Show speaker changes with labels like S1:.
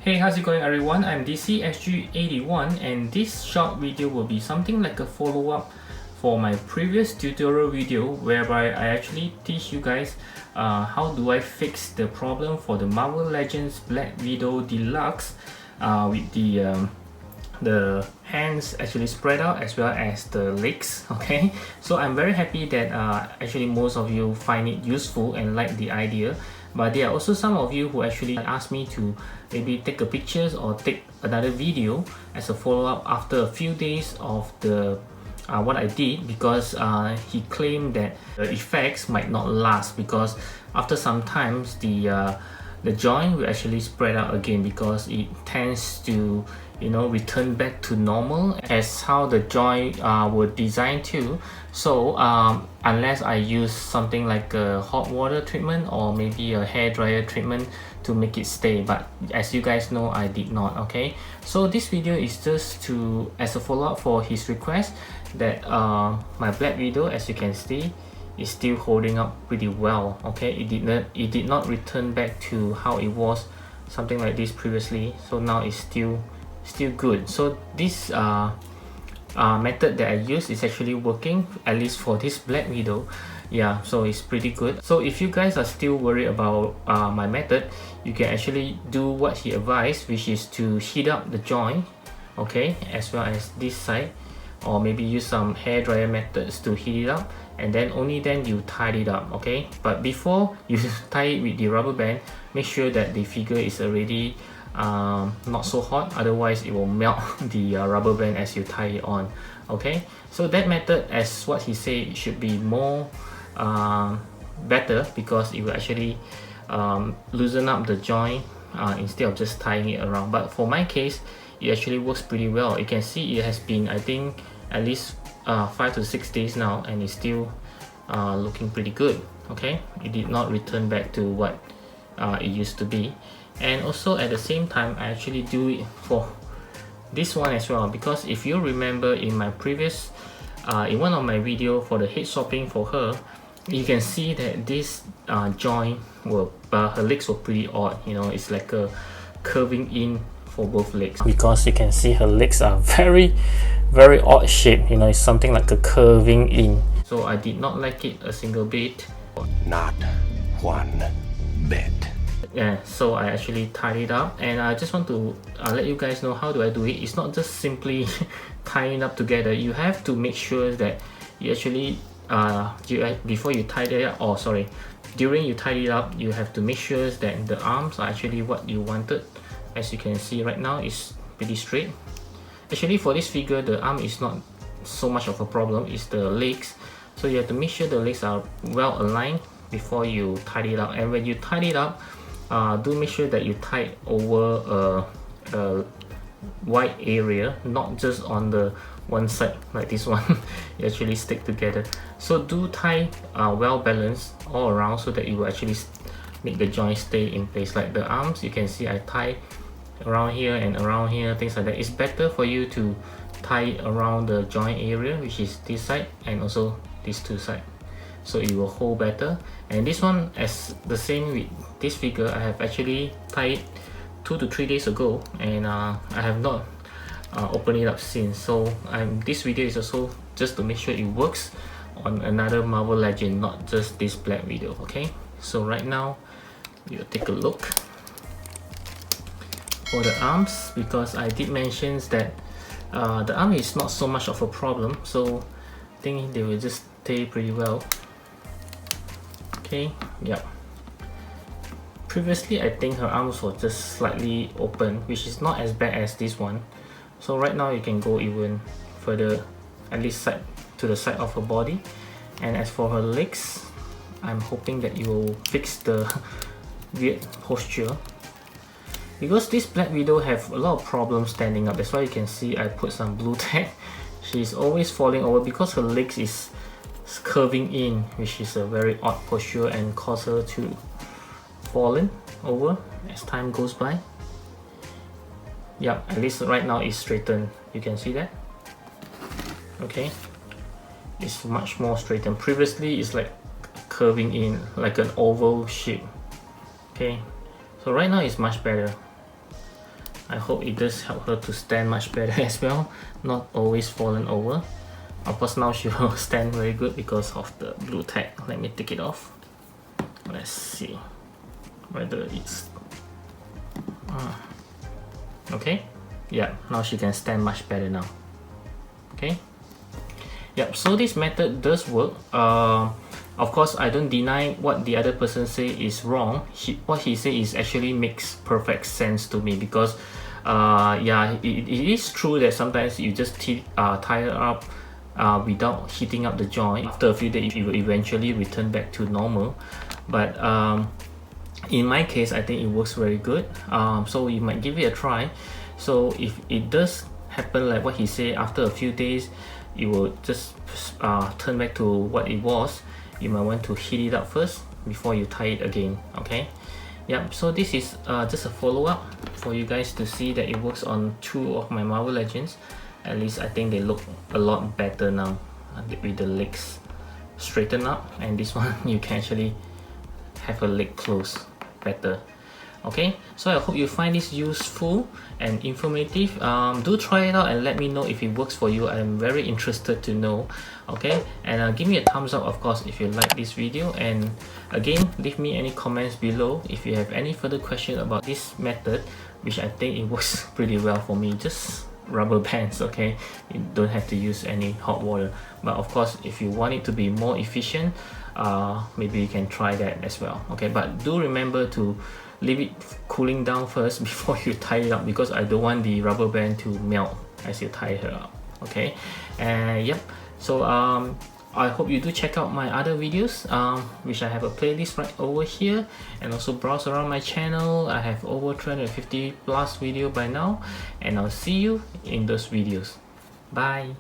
S1: Hey, how's it going everyone? I'm DCSG81 and this short video will be something like a follow-up for my previous tutorial video whereby I actually teach you guys how do I fix the problem for the Marvel Legends Black Widow Deluxe with the hands actually spread out as well as the legs. Okay, so I'm very happy that actually most of you find it useful and like the idea, but there are also some of you who actually asked me to maybe take a pictures or take another video as a follow-up after a few days of the what I did, because he claimed that the effects might not last because after some times the joint will actually spread out again because it tends to return back to normal as how the joint were designed to. So unless I use something like a hot water treatment or maybe a hair dryer treatment to make it stay, but as you guys know, I did not. Okay, so this video is just as a follow-up for his request that my Black Widow, as you can see, is still holding up pretty well. Okay, it did not return back to how it was, something like this previously. So now it's still good. So this method that I use is actually working, at least for this Black Widow. Yeah, so it's pretty good. So if you guys are still worried about my method, you can actually do what he advised, which is to heat up the joint, okay, as well as this side, or maybe use some hair dryer methods to heat it up, and then only then you tie it up. Okay, but before you tie it with the rubber band, make sure that the figure is already not so hot, otherwise it will melt the rubber band as you tie it on. Okay, so that method, as what he said, it should be more better because it will actually loosen up the joint instead of just tying it around. But for my case, it actually works pretty well. You can see it has been, I think, at least 5 to 6 days now, and it's still looking pretty good. Okay, it did not return back to what it used to be. And also at the same time, I actually do it for this one as well, because if you remember in my previous in one of my video for the head swapping for her, you can see that this joint were her legs were pretty odd. It's like a curving in for both legs, because you can see her legs are very odd shape. It's something like a curving in. So I did not like it a single bit.
S2: Not one bit.
S1: Yeah, so I actually tied it up, and I just want to let you guys know how do I do it. It's not just simply tying up together. You have to make sure that you actually before you tie it up, or sorry, during you tie it up, you have to make sure that the arms are actually what you wanted. As you can see right now, it's pretty straight. Actually, for this figure, the arm is not so much of a problem, it's the legs. So you have to make sure the legs are well aligned before you tie it up. And when you tie it up, do make sure that you tie it over a wide area, not just on the one side like this one. You actually stick together. So do tie well balanced all around so that it will actually make the joint stay in place. Like the arms, you can see I tie around here and around here, things like that. It's better for you to tie around the joint area, which is this side and also these two sides, so it will hold better. And this one, as the same with this figure, I have actually tied it 2 to 3 days ago, and I have not opened it up since. So this video is also just to make sure it works on another Marvel Legend, not just this Black Widow. Okay, so right now we'll take a look for the arms, because I did mention that the arm is not so much of a problem, so I think they will just stay pretty well. Okay, yeah. Previously, I think her arms were just slightly open, which is not as bad as this one. So right now you can go even further, at least to the side of her body. And as for her legs, I'm hoping that you will fix the weird posture, because this Black Widow have a lot of problems standing up. That's why you can see I put some blue tack. She's always falling over because her legs is curving in, which is a very odd posture and cause her to fallen over as time goes by. Yeah, at least right now it's straightened. You can see that. Okay, it's much more straightened. Previously it's like curving in like an oval shape. Okay, so right now it's much better. I hope it does help her to stand much better as well, not always falling over. Of course now she will stand very good because of the blue tag. Let me take it off. Let's see whether it's okay. Yeah, now she can stand much better now. Okay. Yep, so this method does work. Of course, I don't deny what the other person say is wrong. What he say is actually makes perfect sense to me, because yeah, it is true that sometimes you just tie it up without heating up the joint. After a few days, it will eventually return back to normal. But in my case, I think it works very good. So you might give it a try. So if it does happen like what he said, after a few days it will just turn back to what it was, you might want to heat it up first before you tie it again. Okay. Yep, so this is just a follow-up for you guys to see that it works on 2 of my Marvel Legends. At least I think they look a lot better now with the legs straightened up, and this one you can actually have a leg close better. Okay, so I hope you find this useful and informative. Do try it out and let me know if it works for you. I'm very interested to know. Okay, and give me a thumbs up, of course, if you like this video, and again, leave me any comments below if you have any further question about this method, which I think it works pretty well for me. Just rubber bands, okay? You don't have to use any hot water, but of course, if you want it to be more efficient, maybe you can try that as well. Okay, but do remember to leave it cooling down first before you tie it up, because I don't want the rubber band to melt as you tie her up. Okay, and yep, so I hope you do check out my other videos, which I have a playlist right over here, and also browse around my channel. I have over 350 plus video by now, and I'll see you in those videos. Bye.